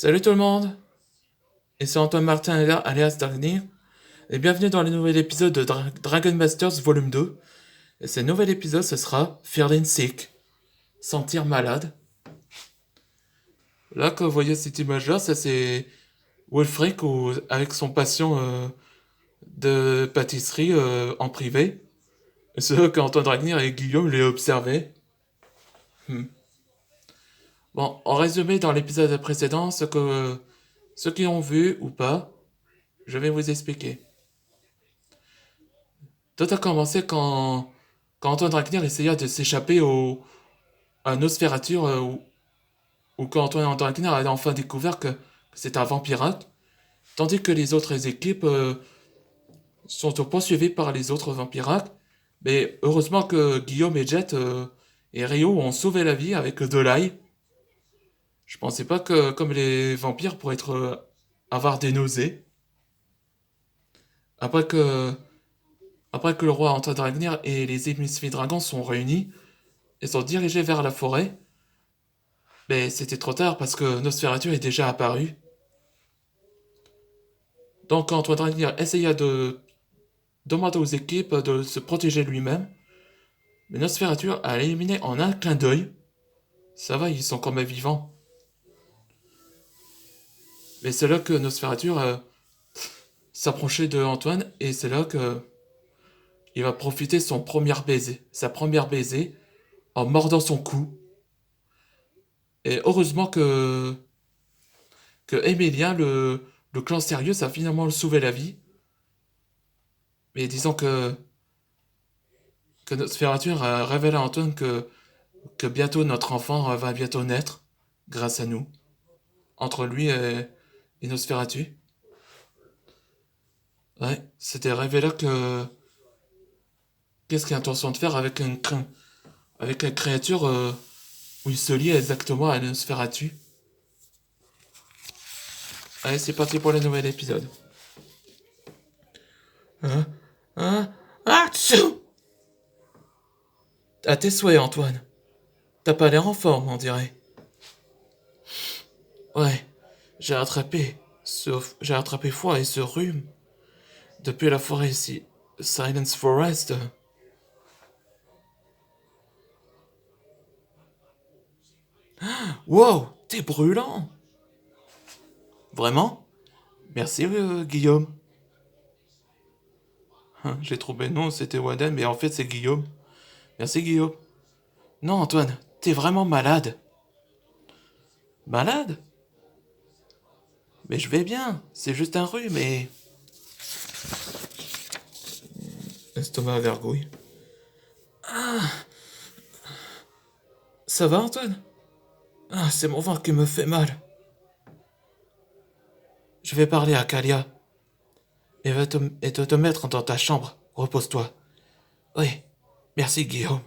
Salut tout le monde, et c'est Antoine Martin alias Darknir, et bienvenue dans le nouvel épisode de Dragon Masters Volume 2. Et ce nouvel épisode, ce sera Feeling Sick, sentir malade. Là, quand vous voyez cette image-là, ça c'est Wolfric avec son patient de pâtisserie en privé. C'est là qu'Antoine Dragnir et Guillaume les observaient. Hmm. Bon, en résumé, dans l'épisode précédent, ceux qui ont vu ou pas, je vais vous expliquer. Tout a commencé quand Antoine Dragnir essaya de s'échapper à Nosferatu, ou quand Antoine Dragnir a enfin découvert que c'est un vampirate, tandis que les autres équipes sont poursuivies par les autres vampirates. Mais heureusement que Guillaume et Jet et Rio ont sauvé la vie avec de l'ail. Je pensais pas que, comme les vampires, pourraient avoir des nausées. Après que, après que le roi Antoine Dragnir et les hémisphères dragons sont réunis et sont dirigés vers la forêt, mais c'était trop tard parce que Nosferatu est déjà apparu. Donc Antoine Dragnir essaya de demander aux équipes de se protéger lui-même, mais Nosferatu a éliminé en un clin d'œil. Ça va, ils sont quand même vivants. Mais c'est là que Nosferatu s'approchait de Antoine et c'est là que il va profiter de sa première baiser, en mordant son cou. Et heureusement que Emilien, le clan sérieux, ça a finalement sauvé la vie. Mais disons que Nosferatu révèle à Antoine que bientôt notre enfant va bientôt naître, grâce à nous, entre lui et Nosferatu. Ouais, c'était révélé que qu'est-ce qu'il a intention de faire avec une créature où il se lie exactement à Nosferatu. Allez, c'est parti pour le nouvel épisode. Hein? Hein? Atchou! À tes souhaits, Antoine. T'as pas l'air en forme, on dirait. Ouais, j'ai attrapé froid et ce rhume depuis la forêt ici. Silence Forest. Wow, t'es brûlant. Vraiment? Merci, Guillaume. J'ai trouvé le nom, c'était Waden, mais en fait c'est Guillaume. Merci, Guillaume. Non, Antoine, t'es vraiment malade. Malade? Mais je vais bien, c'est juste un rhume et... Estomac à gargouille. Ça va, Antoine? Ah, c'est mon ventre qui me fait mal. Je vais parler à Kalia et te mettre dans ta chambre. Repose-toi. Oui, merci, Guillaume.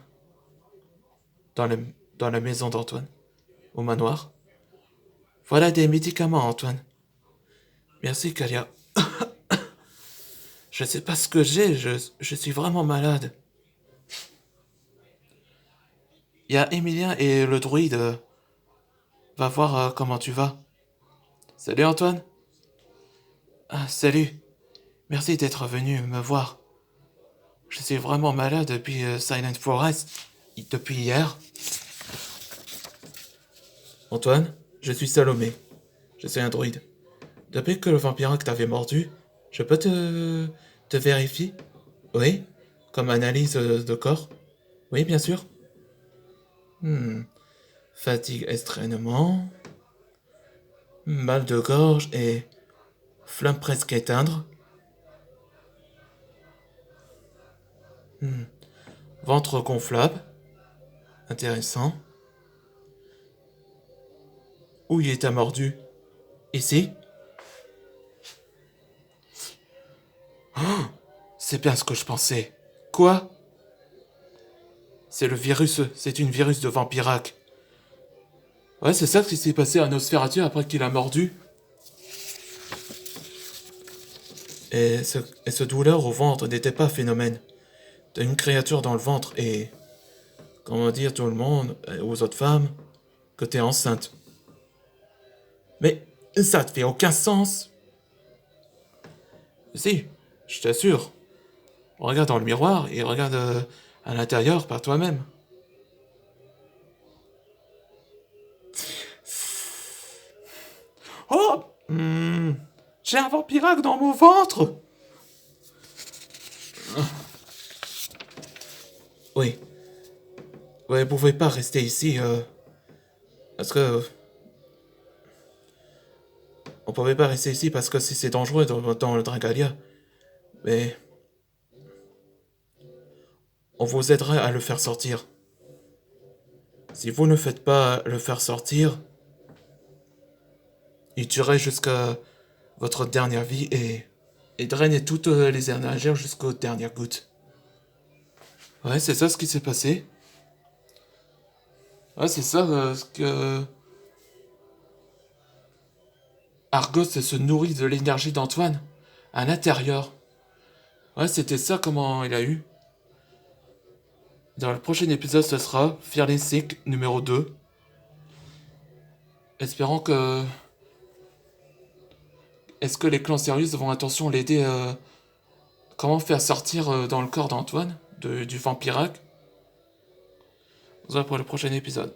Dans, le, dans la maison d'Antoine, au manoir. Voilà des médicaments, Antoine. Merci, Kalia. Je sais pas ce que j'ai, je suis vraiment malade. Il y a Emilien et le druide. Va voir comment tu vas. Salut, Antoine. Ah, salut. Merci d'être venu me voir. Je suis vraiment malade depuis Silent Forest. Depuis hier. Antoine, je suis Salomé. Je suis un druide. Depuis que le vampire t'avait mordu, je peux te vérifier? Oui? Comme analyse de corps? Oui, bien sûr. Hmm. Fatigue extrêmement. Mal de gorge et flamme presque éteindre. Hmm. Ventre gonflable. Intéressant. Où il t'a mordu? Ici? C'est bien ce que je pensais. Quoi? C'est le virus, c'est une virus de vampirac. Ouais, c'est ça ce qui s'est passé à Nosferatu après qu'il a mordu. Et ce douleur au ventre n'était pas phénomène. T'as une créature dans le ventre et... Comment dire tout le monde, aux autres femmes, que t'es enceinte. Mais Ça te fait aucun sens. Si, je t'assure. Regarde dans le miroir et regarde à l'intérieur par toi-même. Oh, j'ai un vampirac dans mon ventre. Oui. Ouais, vous pouvez pas rester ici, parce que... On pouvait pas rester ici parce que si c'est dangereux dans le Dragalia. Mais... On vous aiderait à le faire sortir. Si vous ne faites pas le faire sortir, il tuerait jusqu'à votre dernière vie et drainer toutes les énergies jusqu'aux dernières gouttes. Ouais, c'est ça ce qui s'est passé. Ouais, c'est ça ce que... Argos se nourrit de l'énergie d'Antoine à l'intérieur. Ouais, c'était ça comment il a eu. Dans le prochain épisode, ce sera Fearless Sick numéro 2. Espérons que... Est-ce que les clans sérieux vont attention l'aider comment faire sortir dans le corps d'Antoine du vampirac. Ça pour le prochain épisode.